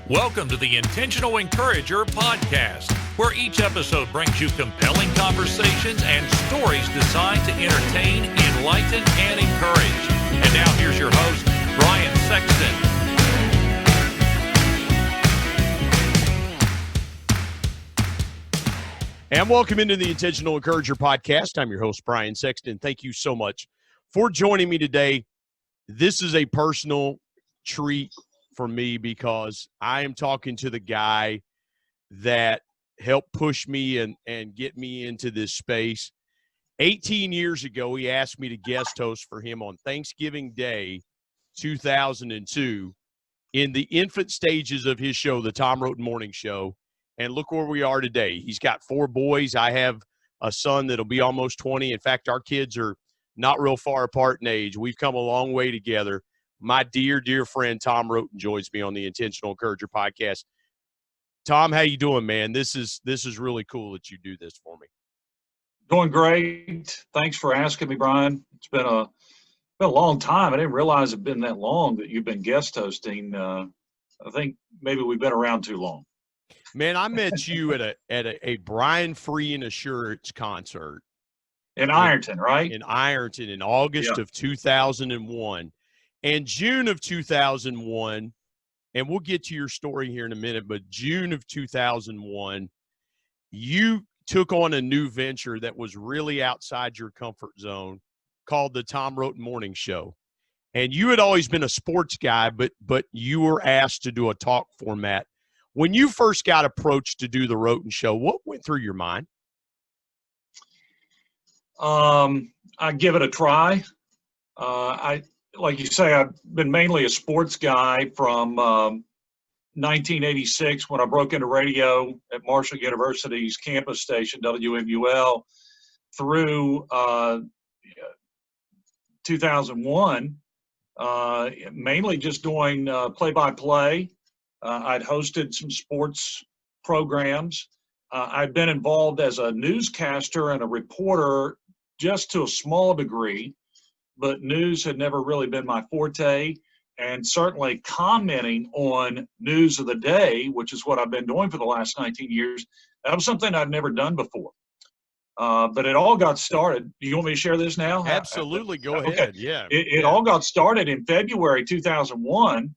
Welcome to the Intentional Encourager podcast, where each episode brings you compelling conversations and stories designed to entertain, enlighten, and encourage. And now here's your host, Brian Sexton. And welcome into the Intentional Encourager podcast. I'm your host, Brian Sexton. Thank you so much for joining me today. This is a personal treat for me because I am talking to the guy that helped push me and get me into this space. 18 years ago, he asked me to guest host for him on Thanksgiving Day, 2002, in the infant stages of his show, the Tom Roten Morning Show. And look where we are today. He's got 4 boys. I have a son that'll be almost 20. In fact, our kids are not real far apart in age. We've come a long way together. My dear, dear friend Tom Roten joins me on the Intentional Encourager podcast. Tom, how you doing, man? This is really cool that you do this for me. Doing great. Thanks for asking me, Brian. It's been a long time. I didn't realize it'd been that long that you've been guest hosting. I think maybe we've been around too long. Man, I met you at a Brian Free and Assurance concert in Ironton, right? In Ironton in August of 2001. And June of 2001, and we'll get to your story here in a minute, but June of 2001, you took on a new venture that was really outside your comfort zone called the Tom Roten Morning Show. And you had always been a sports guy, but you were asked to do a talk format. When you first got approached to do the Roten Show, what went through your mind? I give it a try. Like you say, I've been mainly a sports guy from 1986 when I broke into radio at Marshall University's campus station, WMUL, through 2001, mainly just doing play-by-play. I'd hosted some sports programs. I'd been involved as a newscaster and a reporter just to a small degree, but news had never really been my forte, and certainly commenting on news of the day, which is what I've been doing for the last 19 years, that was something I'd never done before. But it all got started. Do you want me to share this now? Absolutely. Go ahead. Okay. Yeah. It all got started in February 2001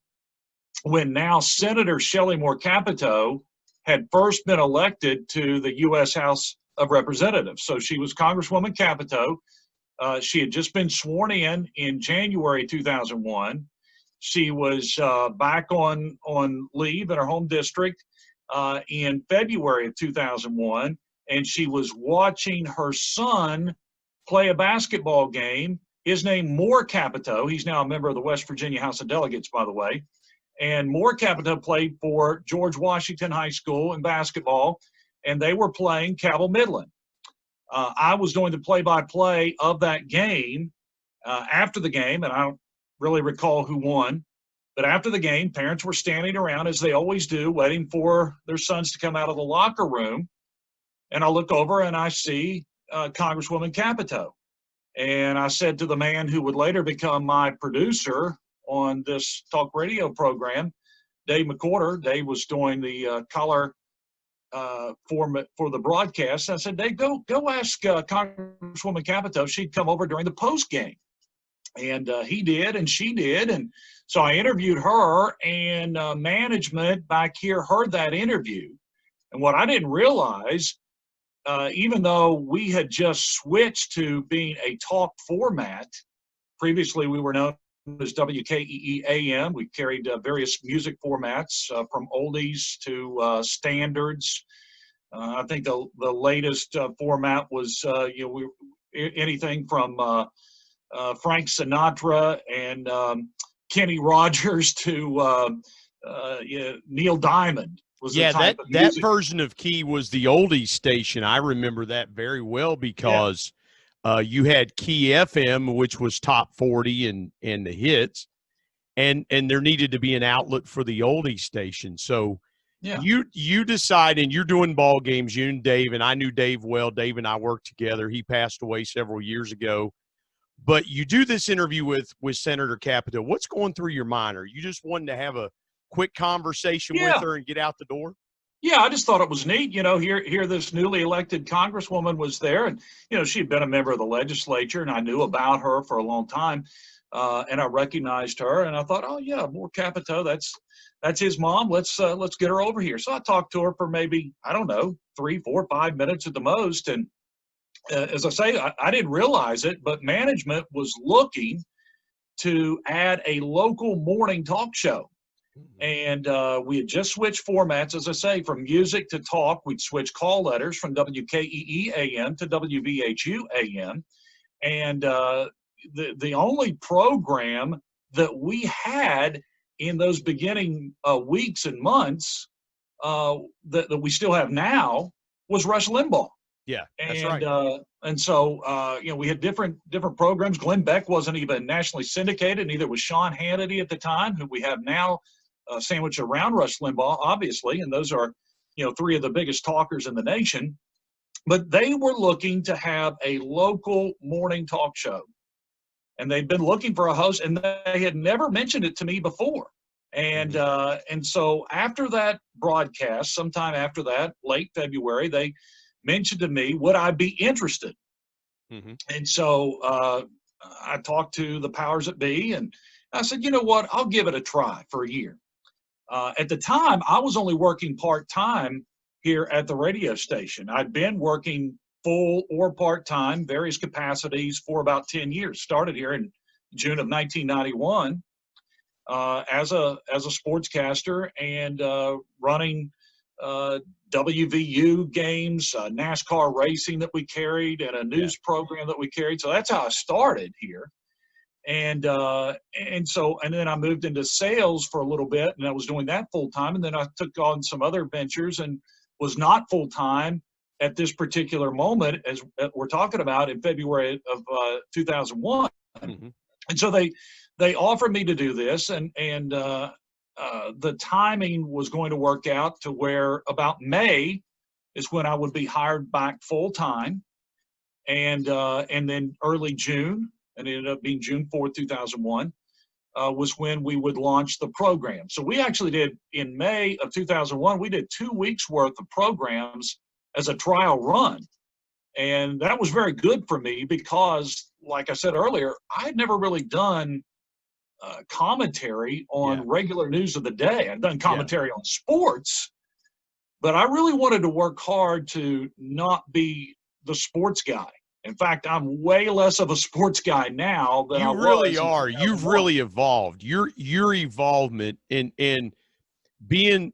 when now Senator Shelley Moore Capito had first been elected to the U.S. House of Representatives. So she was Congresswoman Capito. She had just been sworn in January 2001. She was back on leave in her home district in February of 2001, and she was watching her son play a basketball game. His name, Moore Capito. He's now a member of the West Virginia House of Delegates, by the way. And Moore Capito played for George Washington High School in basketball, and they were playing Cabell Midland. I was doing the play-by-play of that game. After the game, and I don't really recall who won, but after the game, parents were standing around, as they always do, waiting for their sons to come out of the locker room. And I look over and I see Congresswoman Capito. And I said to the man who would later become my producer on this talk radio program, Dave McCorder. Dave was doing the color format for the broadcast. I said, Dave, go ask Congresswoman Capito if she'd come over during the post game. And he did, and she did. And so I interviewed her, and management back here heard that interview. And what I didn't realize, even though we had just switched to being a talk format, previously we were known as WKEE AM. We carried various music formats from oldies to standards. I think the latest format was anything from Frank Sinatra and Kenny Rogers to Neil Diamond. That version of Key was the oldies station. I remember that very well because you had Key FM, which was top 40 and the hits, and there needed to be an outlet for the oldies station. So you decide, and you're doing ball games, you and Dave, and I knew Dave well. Dave and I worked together. He passed away several years ago. But you do this interview with Senator Capito. What's going through your mind? Are you just wanting to have a quick conversation with Yeah. her and get out the door? Yeah, I just thought it was neat. Here this newly elected congresswoman was there, and she'd been a member of the legislature, and I knew about her for a long time, and I recognized her, and I thought, oh yeah, Moore Capito, that's his mom. Let's get her over here. So I talked to her for maybe, I don't know, 3, 4, 5 minutes at the most, and as I say, I didn't realize it, but management was looking to add a local morning talk show. And we had just switched formats, as I say, from music to talk. We'd switch call letters from WKEE AM to WVHU AM. And the only program that we had in those beginning weeks and months that we still have now was Rush Limbaugh. Yeah, that's And right. and so we had different programs. Glenn Beck wasn't even nationally syndicated, neither was Sean Hannity at the time, who we have now sandwiched around Rush Limbaugh, obviously, and those are three of the biggest talkers in the nation. But they were looking to have a local morning talk show, and they'd been looking for a host, and they had never mentioned it to me before. And and so after that broadcast, sometime after that, late February, they mentioned to me, would I be interested? And so I talked to the powers that be, and I said, you know what, I'll give it a try for a year. At the time, I was only working part-time here at the radio station. I'd been working full or part-time, various capacities for about 10 years. Started here in June of 1991 as a sportscaster and running WVU games, NASCAR racing that we carried, and a news program that we carried. So that's how I started here. And then I moved into sales for a little bit, and I was doing that full time. And then I took on some other ventures and was not full time at this particular moment, as we're talking about, in February of 2001. And so they offered me to do this, and the timing was going to work out to where about May is when I would be hired back full time, and then early June, and it ended up being June 4th, 2001, was when we would launch the program. So we actually did, in May of 2001, we did 2 weeks worth of programs as a trial run. And that was very good for me because, like I said earlier, I had never really done commentary on regular news of the day. I've done commentary on sports, but I really wanted to work hard to not be the sports guy. In fact, I'm way less of a sports guy now than I was. You really are. You've really evolved. Your involvement in being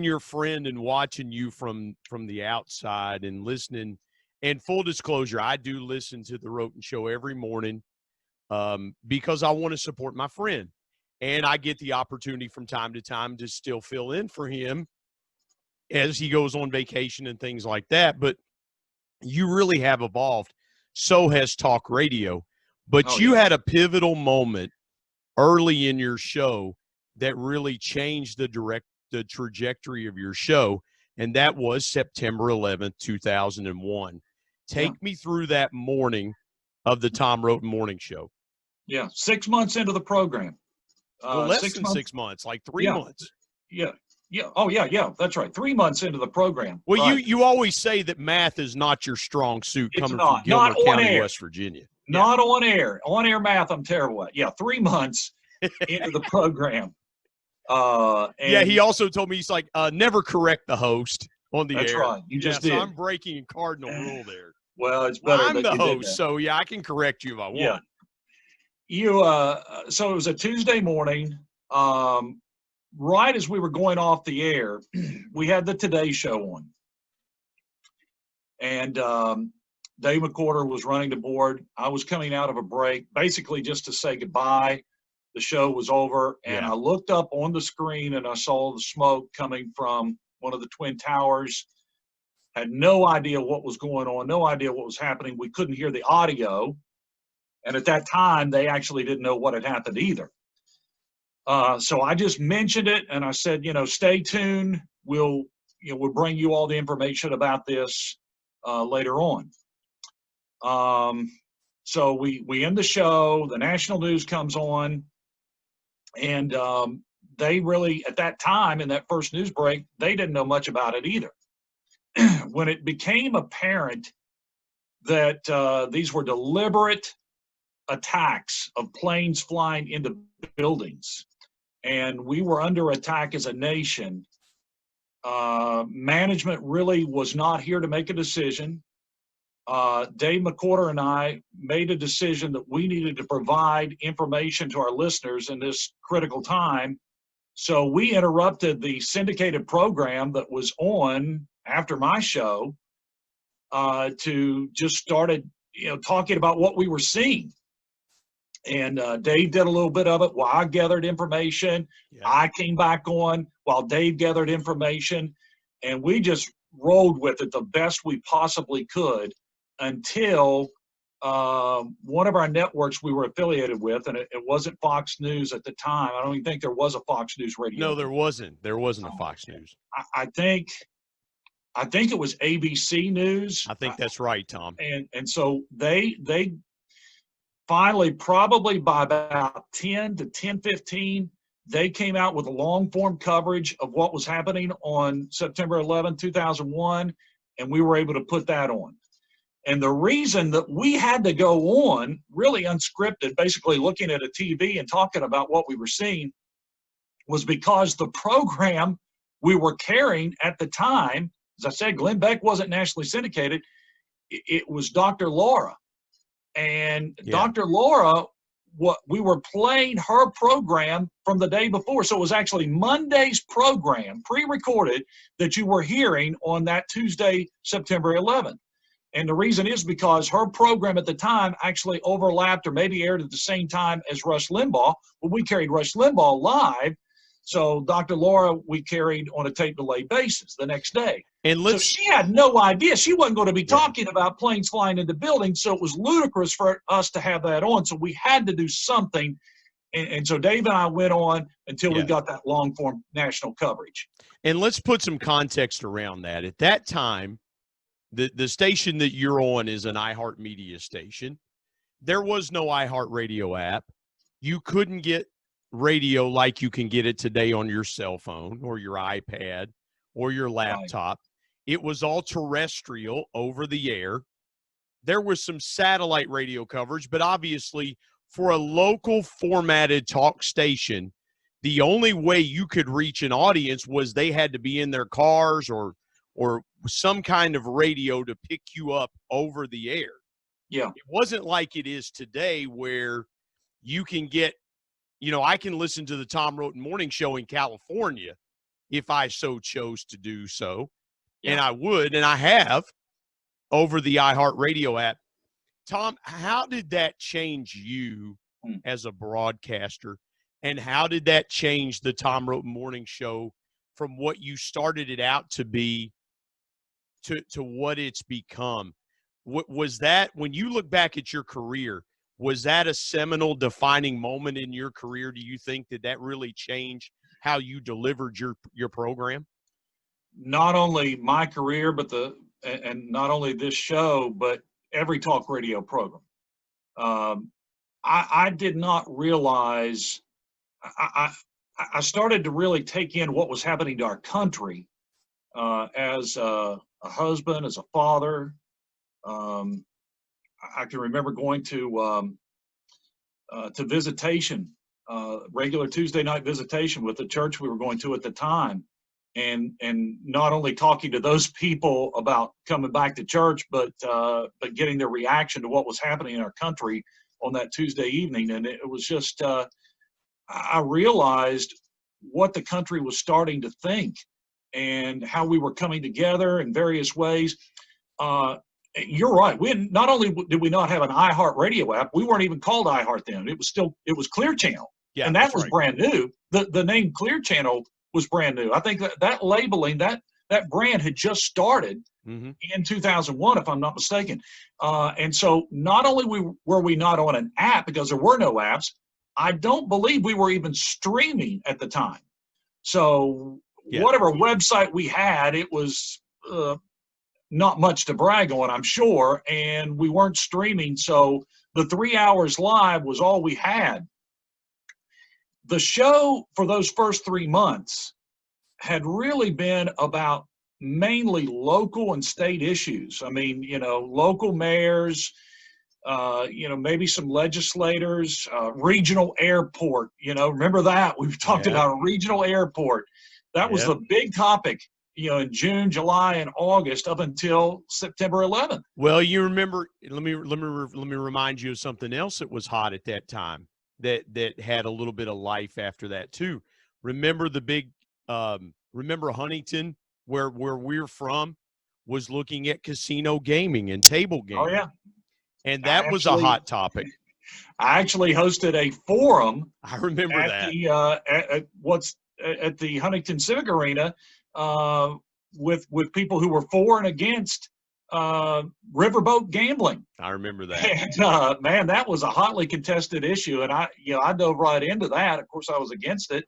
your friend and watching you from the outside and listening. And full disclosure, I do listen to the Roten Show every morning because I want to support my friend, and I get the opportunity from time to time to still fill in for him as he goes on vacation and things like that. But you really have evolved. So has talk radio. But you had a pivotal moment early in your show that really changed the trajectory of your show, and that was September 11th, 2001. Take me through that morning of the Tom Roten Morning Show. Yeah, 6 months into the program. Well, less than 6 months, like 3 months. Yeah. Oh, yeah. That's right. 3 months into the program. Well, right. you always say that math is not your strong suit coming from Gilmer not on County, air. West Virginia. Not on air. On air math, I'm terrible at. Yeah, 3 months into the program. He also told me, he's like, never correct the host on the air. That's right. You just did. So I'm breaking a cardinal rule there. Well, it's better I'm that the you host, did that. so I can correct you if I want. So it was a Tuesday morning. Right as we were going off the air, we had the Today Show on. And Dave McWhorter was running the board. I was coming out of a break, basically just to say goodbye. The show was over, and I looked up on the screen, and I saw the smoke coming from one of the Twin Towers. Had no idea what was going on, no idea what was happening. We couldn't hear the audio. And at that time, they actually didn't know what had happened either. So I just mentioned it, and I said, stay tuned. We'll bring you all the information about this later on. So we end the show. The national news comes on, and they really, at that time, in that first news break, they didn't know much about it either. When it became apparent that these were deliberate attacks of planes flying into buildings, and we were under attack as a nation, management really was not here to make a decision. Dave McWhorter and I made a decision that we needed to provide information to our listeners in this critical time. So we interrupted the syndicated program that was on after my show to just started, talking about what we were seeing. And Dave did a little bit of it while I gathered information. Yeah. I came back on while Dave gathered information, and we just rolled with it the best we possibly could until one of our networks we were affiliated with, and it wasn't Fox News at the time. I don't even think there was a Fox News radio. No, there wasn't. There wasn't a Fox News. I think it was ABC News. I think that's right, Tom. And so they finally, probably by about 10 to 10:15, they came out with a long-form coverage of what was happening on September 11, 2001, and we were able to put that on. And the reason that we had to go on, really unscripted, basically looking at a TV and talking about what we were seeing, was because the program we were carrying at the time, as I said, Glenn Beck wasn't nationally syndicated. It was Dr. Laura. And yeah. Dr. Laura, we were playing her program from the day before. So it was actually Monday's program, pre-recorded, that you were hearing on that Tuesday, September 11th. And the reason is because her program at the time actually overlapped or maybe aired at the same time as Rush Limbaugh. But we carried Rush Limbaugh live. So Dr. Laura, we carried on a tape delay basis the next day. And so she had no idea. She wasn't going to be talking about planes flying into buildings. So it was ludicrous for us to have that on. So we had to do something. And so Dave and I went on until we got that long form national coverage. And let's put some context around that. At that time, the station that you're on is an iHeartMedia station. There was no iHeartRadio app. You couldn't get radio like you can get it today on your cell phone or your iPad or your laptop. Right. It was all terrestrial, over the air. There was some satellite radio coverage, but obviously for a local formatted talk station, the only way you could reach an audience was they had to be in their cars or some kind of radio to pick you up over the air. Yeah. It wasn't like it is today where you can get, I can listen to the Tom Roten Morning Show in California if I so chose to do so. Yeah. And I would, and I have, over the iHeartRadio app. Tom, how did that change you as a broadcaster? And how did that change the Tom Roten Morning Show from what you started it out to be to what it's become? Was that, when you look back at your career, was that a seminal defining moment in your career? Do you think that really changed how you delivered your program? Not only my career, but and not only this show, but every talk radio program. I did not realize, I started to really take in what was happening to our country as a husband, as a father. I can remember going to visitation, regular Tuesday night visitation with the church we were going to at the time, and not only talking to those people about coming back to church, but getting their reaction to what was happening in our country on that Tuesday evening. And it was just, I realized what the country was starting to think and how we were coming together in various ways. You're right. Not only did we not have an iHeartRadio app, we weren't even called iHeart then. It was Clear Channel. Yeah, and that was right. Brand new. The name Clear Channel was brand new. I think that labeling, that brand had just started in 2001, if I'm not mistaken. And so not only were we not on an app because there were no apps, I don't believe we were even streaming at the time. So whatever website we had, it was not much to brag on, I'm sure, and we weren't streaming. So the 3 hours live was all we had. the show for those first 3 months had really been about mainly local and state issues. I mean, local mayors, maybe some legislators, regional airport, remember that? We've talked about a regional airport. That was the big topic, in June, July, and August up until September 11th. Well, you remember, let me remind you of something else that was hot at that time that had a little bit of life after that too. Remember the big, remember Huntington, where we're from, was looking at casino gaming and table gaming. Oh, yeah. And that was a hot topic. I actually hosted a forum. I remember at the Huntington Civic Arena with people who were for and against riverboat gambling. I remember that. And man, that was a hotly contested issue, and I dove right into that. Of course, I was against it,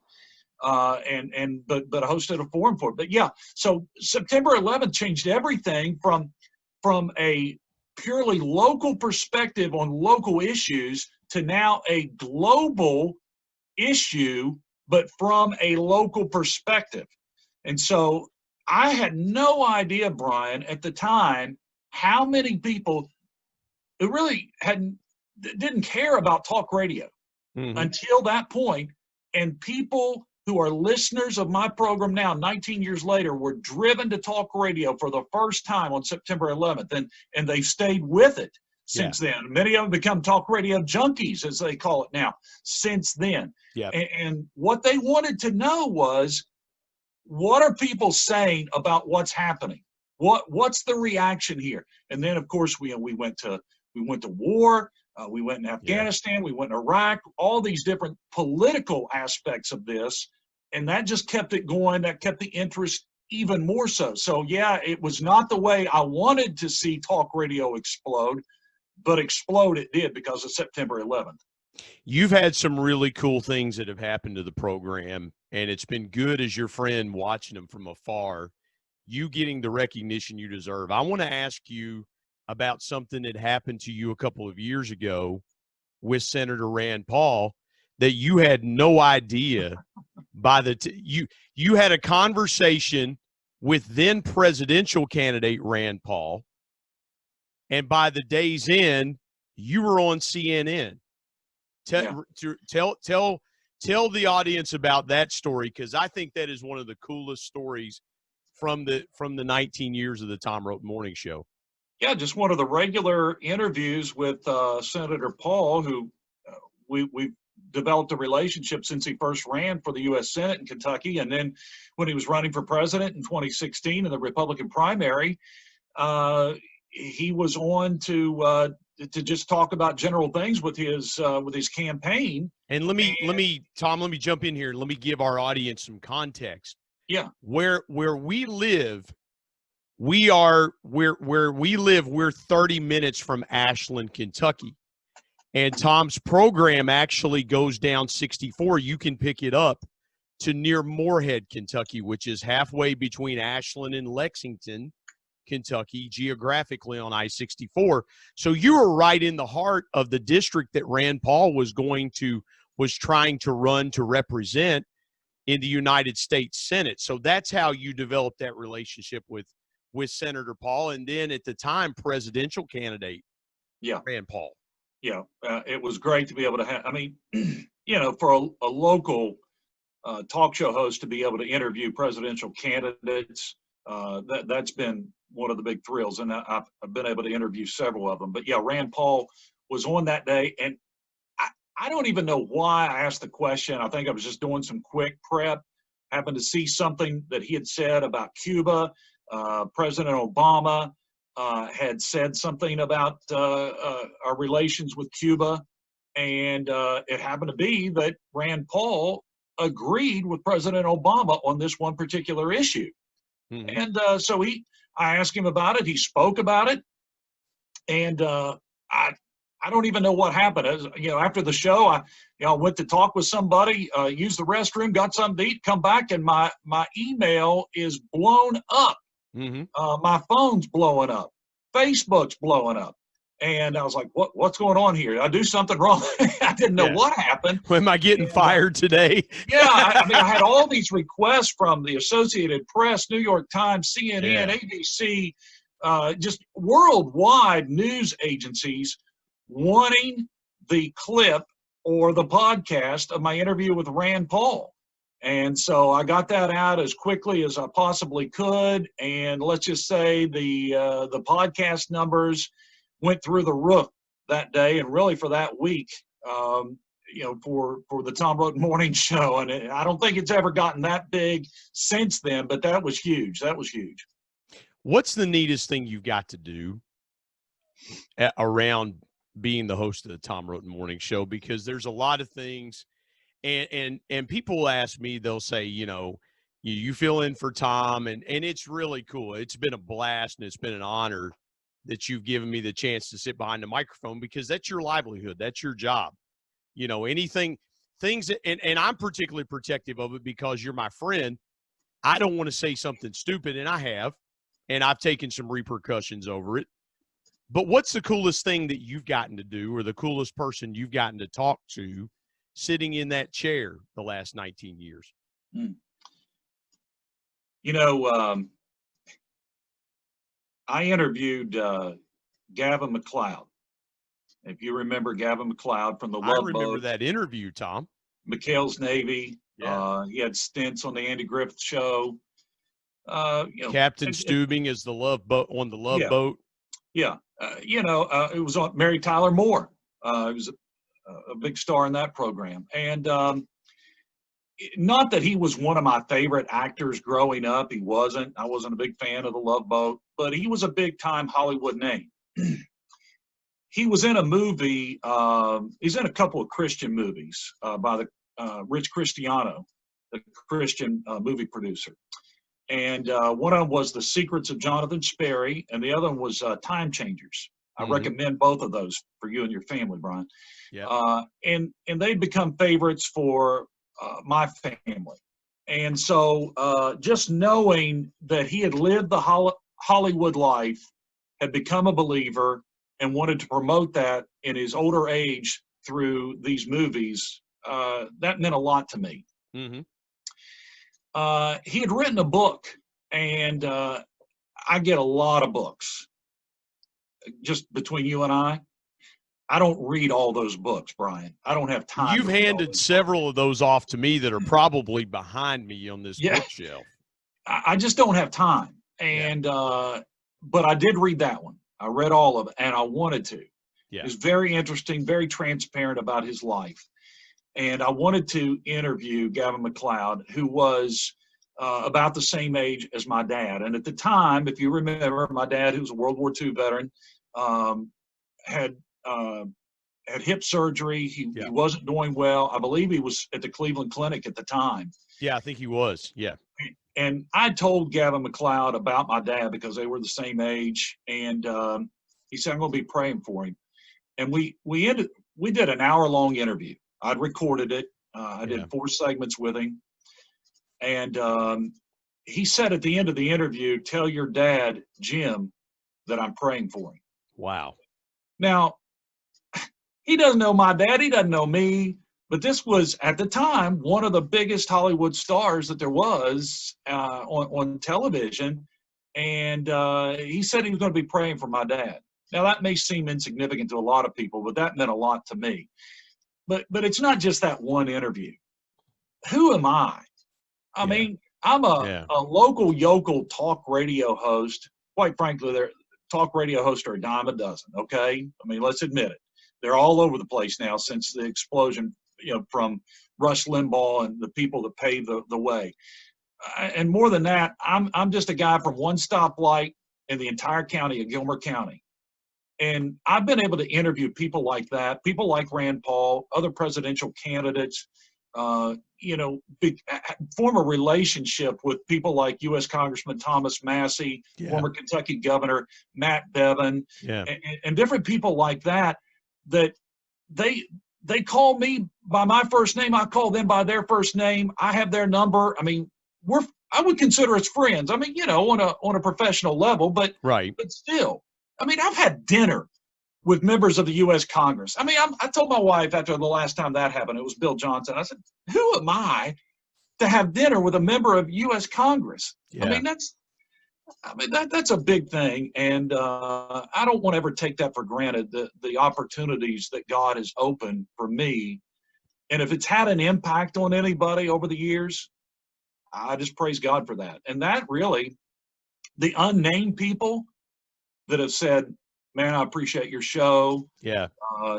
but I hosted a forum for it. But yeah, so September 11th changed everything from a purely local perspective on local issues to now a global issue, but from a local perspective. And so I had no idea, Brian, at the time, how many people who really didn't care about talk radio until that point. And people who are listeners of my program now, 19 years later, were driven to talk radio for the first time on September 11th. And they've stayed with it since then. Many of them become talk radio junkies, as they call it now, since then. Yeah. And what they wanted to know was, what are people saying about what's happening? What's the reaction here? And then, of course, we went to war. We went in Afghanistan. We went in Iraq. All these different political aspects of this, and that just kept it going. That kept the interest even more so. So yeah, it was not the way I wanted to see talk radio explode, but explode it did because of September 11th. You've had some really cool things that have happened to the program, and it's been good as your friend watching them from afar, you getting the recognition you deserve. I want to ask you about something that happened to you a couple of years ago with Senator Rand Paul that you had no idea you had a conversation with then presidential candidate Rand Paul, and by the day's end, you were on CNN. Tell the audience about that story, because I think that is one of the coolest stories from the 19 years of the Tom Roten Morning Show. Yeah, just one of the regular interviews with Senator Paul, who we've developed a relationship since he first ran for the U.S. Senate in Kentucky, and then when he was running for president in 2016 in the Republican primary, he was on to just talk about general things with his campaign. And let me jump in here. Let me give our audience some context. Yeah, where we live, we're 30 minutes from Ashland, Kentucky, and Tom's program actually goes down 64. You can pick it up to near Moorhead, Kentucky, which is halfway between Ashland and Lexington, Kentucky, geographically on I-64. So you were right in the heart of the district that Rand Paul was trying to run to represent in the United States Senate. So that's how you developed that relationship with Senator Paul, and then at the time, presidential candidate Rand Paul. Yeah, it was great to be able to have, I mean, for a local talk show host to be able to interview presidential candidates, that's been one of the big thrills, and I've been able to interview several of them. But yeah, Rand Paul was on that day, and I don't even know why I asked the question. I think I was just doing some quick prep, happened to see something that he had said about Cuba. President Obama had said something about our relations with Cuba, and it happened to be that Rand Paul agreed with President Obama on this one particular issue. Mm-hmm. And so I asked him about it. He spoke about it, and I don't even know what happened. After the show, I went to talk with somebody, used the restroom, got something to eat, come back, and my email is blown up. Mm-hmm. My phone's blowing up. Facebook's blowing up. And I was like, what's going on here? Did I do something wrong? I didn't know what happened. Am I getting fired today? Yeah, I mean, I had all these requests from the Associated Press, New York Times, CNN, ABC, just worldwide news agencies wanting the clip or the podcast of my interview with Rand Paul. And so I got that out as quickly as I possibly could. And let's just say the podcast numbers went through the roof that day and really for that week, for the Tom Roten Morning Show. And I don't think it's ever gotten that big since then, but that was huge. That was huge. What's the neatest thing you've got to do around being the host of the Tom Roten Morning Show? Because there's a lot of things, and people ask me, they'll say, you fill in for Tom, and it's really cool. It's been a blast, and it's been an honor that you've given me the chance to sit behind the microphone, because that's your livelihood. That's your job. Things that, and I'm particularly protective of it because you're my friend. I don't want to say something stupid, and I have, and I've taken some repercussions over it. But what's the coolest thing that you've gotten to do, or the coolest person you've gotten to talk to sitting in that chair the last 19 years? I interviewed Gavin MacLeod. If you remember Gavin MacLeod from the Love Boat. I remember that interview, Tom. McHale's Navy. Yeah. He had stints on the Andy Griffith Show. Captain Steubing is the Love Boat on the Love Boat. Yeah. It was on Mary Tyler Moore. He was a big star in that program. And not that he was one of my favorite actors growing up. He wasn't. I wasn't a big fan of the Love Boat, but he was a big-time Hollywood name. He was in a movie. He's in a couple of Christian movies by the Rich Cristiano, the Christian movie producer. And one of them was The Secrets of Jonathan Sperry, and the other one was Time Changers. I recommend both of those for you and your family, Brian. Yeah. And they'd become favorites for my family. And so just knowing that he had lived the Hollywood life, had become a believer, and wanted to promote that in his older age through these movies, that meant a lot to me. Mm-hmm. He had written a book, and I get a lot of books. Just between you and I don't read all those books, Brian. I don't have time. You've handed several of those off to me that are probably behind me on this bookshelf. I just don't have time. And but I did read that one. I read all of it, and I wanted to. Yeah. It was very interesting, very transparent about his life. And I wanted to interview Gavin MacLeod, who was about the same age as my dad. And at the time, if you remember, my dad, who was a World War II veteran, had hip surgery. He wasn't doing well. I believe he was at the Cleveland Clinic at the time. Yeah, I think he was. Yeah. And I told Gavin MacLeod about my dad because they were the same age. And he said, I'm going to be praying for him. And we did an hour-long interview. I'd recorded it. I did 4 segments with him. And he said at the end of the interview, tell your dad, Jim, that I'm praying for him. Wow. Now, he doesn't know my dad. He doesn't know me. But this was, at the time, one of the biggest Hollywood stars that there was on television. And he said he was going to be praying for my dad. Now, that may seem insignificant to a lot of people, but that meant a lot to me. But it's not just that one interview. Who am I? I mean, I'm a local yokel talk radio host. Quite frankly, talk radio hosts are a dime a dozen, okay? I mean, let's admit it. They're all over the place now since the explosion, from Rush Limbaugh and the people that paved the way. And more than that, I'm just a guy from one stoplight in the entire county of Gilmer County. And I've been able to interview people like that, people like Rand Paul, other presidential candidates, form a relationship with people like U.S. Congressman Thomas Massey, former Kentucky Governor Matt Bevin, and different people like that they call me by my first name. I call them by their first name. I have their number. I mean, I would consider us friends. I mean, on a professional level, but still. I mean, I've had dinner with members of the U.S. Congress. I mean, I told my wife after the last time that happened, it was Bill Johnson. I said, who am I to have dinner with a member of U.S. Congress? Yeah. I mean, that's a big thing. And I don't want to ever take that for granted, the opportunities that God has opened for me. And if it's had an impact on anybody over the years, I just praise God for that. And that really, the unnamed people that have said, man, I appreciate your show. Yeah.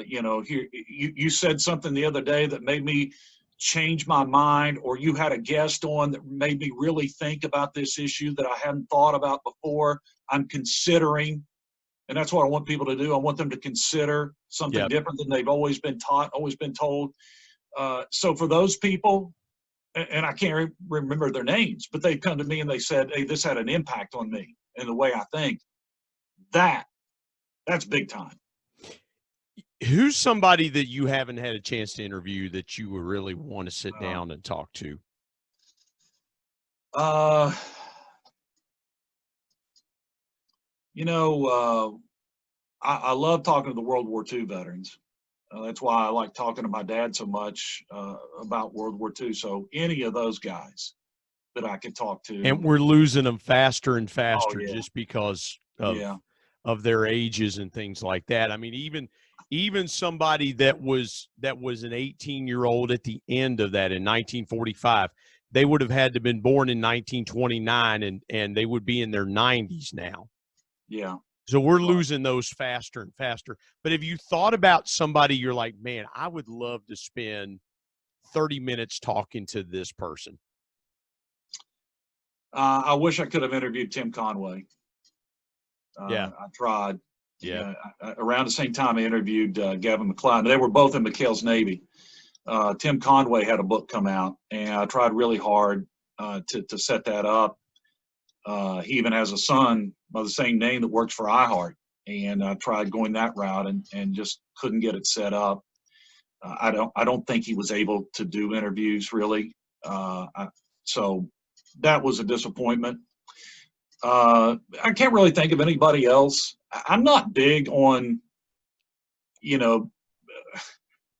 Here you said something the other day that made me change my mind, or you had a guest on that made me really think about this issue that I hadn't thought about before. I'm considering, and that's what I want people to do. I want them to consider something different than they've always been taught, always been told. So for those people, and I can't remember their names, but they come to me and they said, hey, this had an impact on me and the way I think. That's big time. Who's somebody that you haven't had a chance to interview that you would really want to sit down and talk to? I love talking to the World War II veterans. That's why I like talking to my dad so much about World War II. So any of those guys that I could talk to. And we're losing them faster and faster just because of their ages and things like that. I mean, even somebody that was an 18-year-old at the end of that in 1945, they would have had to have been born in 1929, and they would be in their 90s now. Yeah. So we're losing those faster and faster. But have you thought about somebody you're like, man, I would love to spend 30 minutes talking to this person? I wish I could have interviewed Tim Conway. I tried. Yeah. Around the same time I interviewed Gavin McLeod. They were both in McHale's Navy. Tim Conway had a book come out, and I tried really hard to set that up. He even has a son by the same name that works for iHeart, and I tried going that route and just couldn't get it set up. I don't think he was able to do interviews really. So that was a disappointment. I can't really think of anybody else. I'm not big on,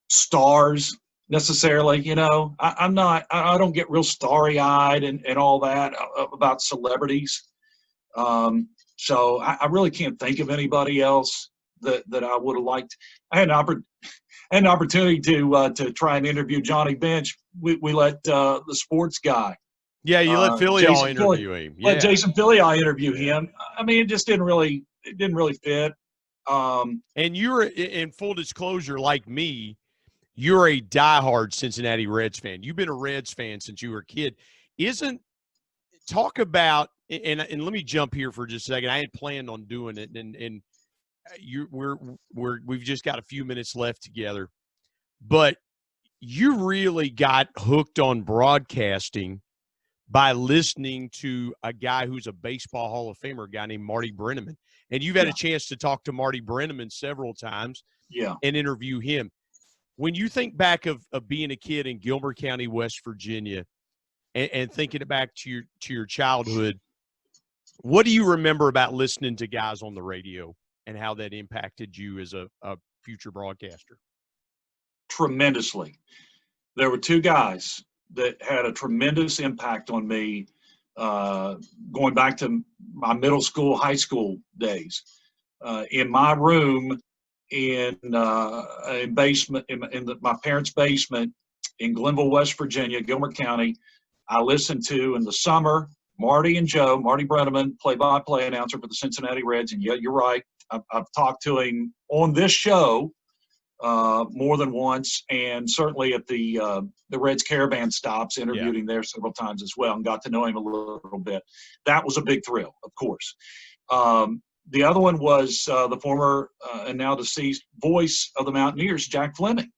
stars necessarily. I don't get real starry-eyed and all that about celebrities. So I really can't think of anybody else that I would have liked. I had an opportunity to try and interview Johnny Bench. We let the sports guy. Yeah, you let Filial interview him. Yeah. Let Jason Filial interview him. I mean, it just didn't really fit. And you're, in full disclosure, like me, you're a diehard Cincinnati Reds fan. You've been a Reds fan since you were a kid. Talk about, and let me jump here for just a second. I had planned on doing it, and we've just got a few minutes left together, but you really got hooked on broadcasting by listening to a guy who's a baseball Hall of Famer, a guy named Marty Brennaman. And you've had a chance to talk to Marty Brennaman several times and interview him. When you think back of being a kid in Gilmer County, West Virginia, and thinking back to your childhood, what do you remember about listening to guys on the radio and how that impacted you as a future broadcaster? Tremendously. There were two guys that had a tremendous impact on me going back to my middle school, high school days. In my room in basement, my parents' basement in Glenville, West Virginia, Gilmer County, I listened to in the summer Marty Brennaman, play-by-play announcer for the Cincinnati Reds. And yeah, you're right. I've talked to him on this show more than once, and certainly at the Reds Caravan stops, interviewed him there several times as well, and got to know him a little bit. That was a big thrill, of course. The other one was the former and now deceased voice of the Mountaineers, Jack Fleming.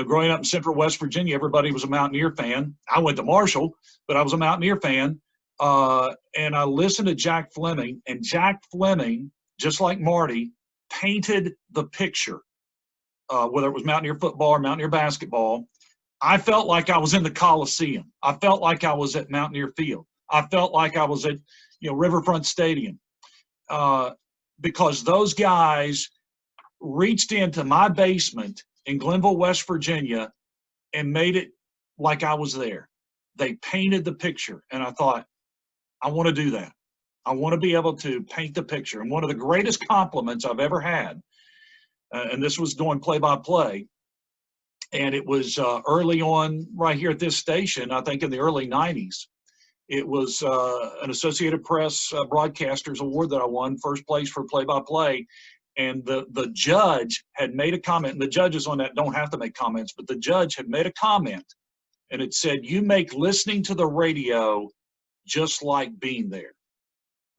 Growing up in Central West Virginia, everybody was a Mountaineer fan. I went to Marshall, but I was a Mountaineer fan. And I listened to Jack Fleming, and Jack Fleming, just like Marty, painted the picture. Whether it was Mountaineer football or Mountaineer basketball, I felt like I was in the Coliseum. I felt like I was at Mountaineer Field. I felt like I was at, Riverfront Stadium, because those guys reached into my basement in Glenville, West Virginia, and made it like I was there. They painted the picture, and I thought, I want to do that. I want to be able to paint the picture. And one of the greatest compliments I've ever had, and this was doing play-by-play, and it was early on right here at this station, I think in the early 90s. It was an Associated Press Broadcasters Award that I won, first place for play-by-play. And the judge had made a comment, and the judges on that don't have to make comments, but the judge had made a comment, and it said, you make listening to the radio just like being there.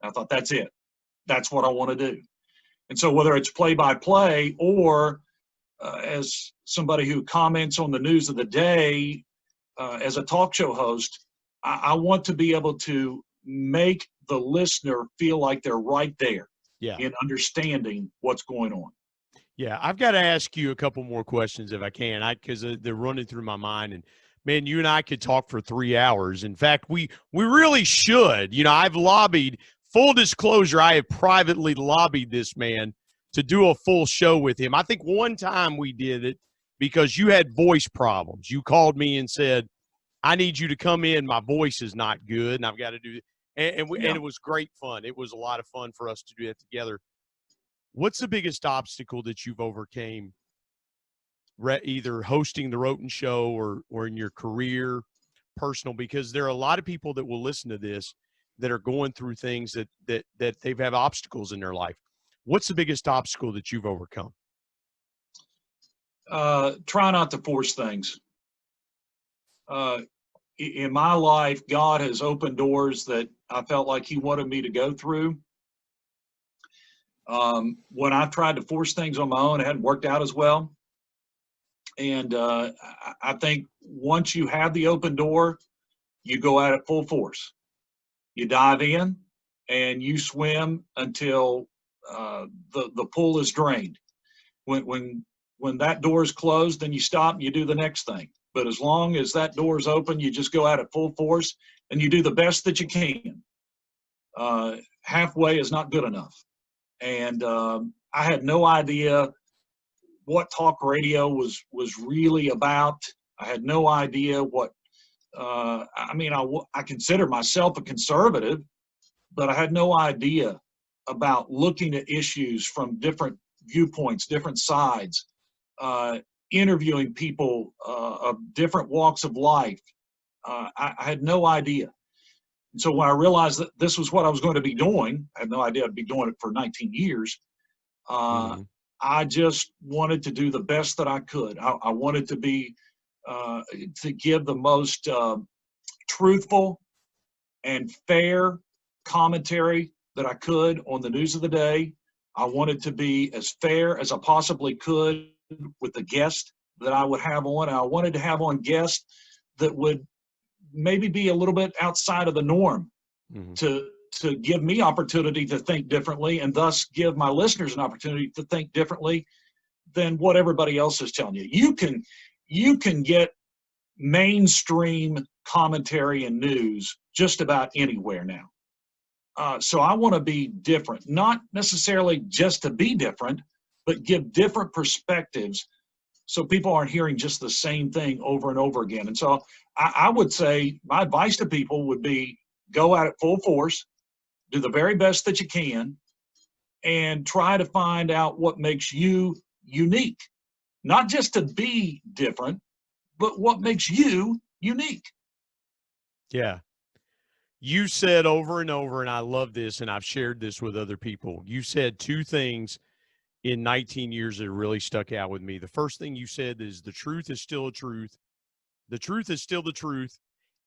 I thought, that's it. That's what I want to do. And so whether it's play-by-play or as somebody who comments on the news of the day as a talk show host, I want to be able to make the listener feel like they're right there in understanding what's going on. Yeah, I've got to ask you a couple more questions if I can, because they're running through my mind. And, man, you and I could talk for 3 hours. In fact, we really should. You know, I've lobbied – full disclosure, I have privately lobbied this man to do a full show with him. I think one time we did it because you had voice problems. You called me and said, I need you to come in. My voice is not good, and I've got to do it. And it was great fun. It was a lot of fun for us to do that together. What's the biggest obstacle that you've overcame, either hosting the Roten Show or in your career, personal? Because there are a lot of people that will listen to this that are going through things that they've had obstacles in their life. What's the biggest obstacle that you've overcome? Try not to force things. In my life, God has opened doors that I felt like he wanted me to go through. When I've tried to force things on my own, it hadn't worked out as well. And I think once you have the open door, you go at it full force. You dive in and you swim until the pool is drained. When that door is closed, then you stop and you do the next thing. But as long as that door is open, you just go at it full force and you do the best that you can. Halfway is not good enough. And I had no idea what talk radio was really about. I had no idea what, I consider myself a conservative, but I had no idea about looking at issues from different viewpoints, different sides, interviewing people of different walks of life. I had no idea. And so when I realized that this was what I was going to be doing, I had no idea I'd be doing it for 19 years. I just wanted to do the best that I could. I wanted to be, to give the most truthful and fair commentary that I could on the news of the day. I wanted to be as fair as I possibly could with the guest that I would have on. I wanted to have on guests that would maybe be a little bit outside of the norm, to give me opportunity to think differently, and thus give my listeners an opportunity to think differently than what everybody else is telling you. You can get mainstream commentary and news just about anywhere now. So I want to be different, not necessarily just to be different, but give different perspectives so people aren't hearing just the same thing over and over again. And so I would say my advice to people would be go at it full force, do the very best that you can, and try to find out what makes you unique. Not just to be different, but what makes you unique. Yeah. You said over and over, and I love this, and I've shared this with other people. You said two things in 19 years that really stuck out with me. The first thing you said is the truth is still a truth. The truth is still the truth,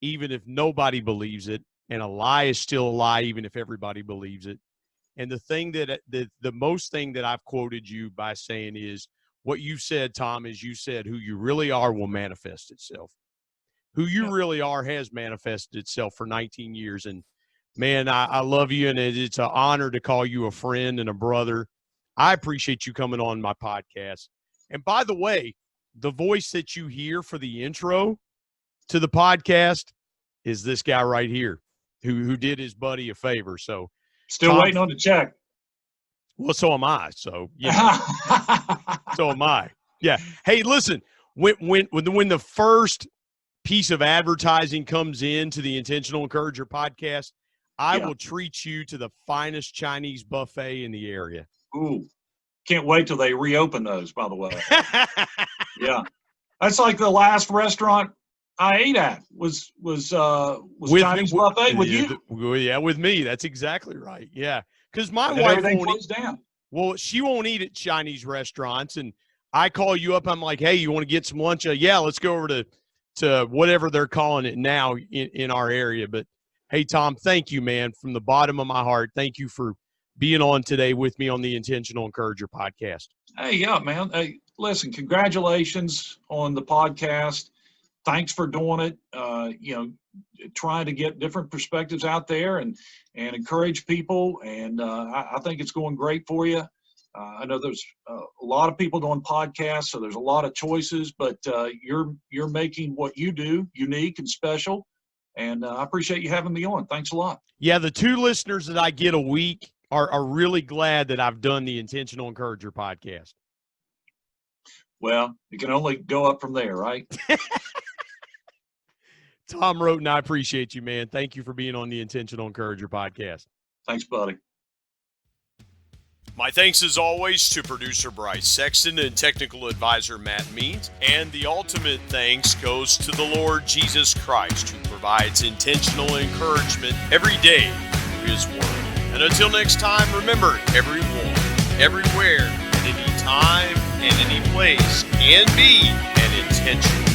even if nobody believes it. And a lie is still a lie, even if everybody believes it. And the thing that the most thing that I've quoted you by saying is what you said, Tom, is you said who you really are will manifest itself. Who you really are has manifested itself for 19 years. And, man, I love you, and it's an honor to call you a friend and a brother. I appreciate you coming on my podcast. And, by the way, the voice that you hear for the intro to the podcast is this guy right here who did his buddy a favor. So still waiting on the check. Well, so am I. So, so am I. Yeah. Hey, listen, when the first piece of advertising comes into the Intentional Encourager podcast, I will treat you to the finest Chinese buffet in the area. Ooh, can't wait till they reopen those, by the way. Yeah. That's like the last restaurant I ate at was Chinese buffet with you. Yeah, with me. That's exactly right. Yeah. Because my And wife everything won't closed down. Well, she won't eat at Chinese restaurants, and I call you up. I'm like, hey, you want to get some lunch? Yeah, let's go over to whatever they're calling it now in our area. But, hey, Tom, thank you, man, from the bottom of my heart. Thank you for being on today with me on the Intentional Encourager podcast. Hey, yeah, man. Hey, listen, congratulations on the podcast. Thanks for doing it. Trying to get different perspectives out there and encourage people. And I think it's going great for you. I know there's a lot of people doing podcasts, so there's a lot of choices, but you're making what you do unique and special. And I appreciate you having me on. Thanks a lot. Yeah, the 2 listeners that I get a week are really glad that I've done the Intentional Encourager podcast. Well, it can only go up from there, right? Tom Roten, I appreciate you, man. Thank you for being on the Intentional Encourager podcast. Thanks, buddy. My thanks, as always, to producer Bryce Sexton and technical advisor Matt Means. And the ultimate thanks goes to the Lord Jesus Christ, who provides intentional encouragement every day through His Word. And until next time, remember, everyone, everywhere, at any time, and any place, can be an intentional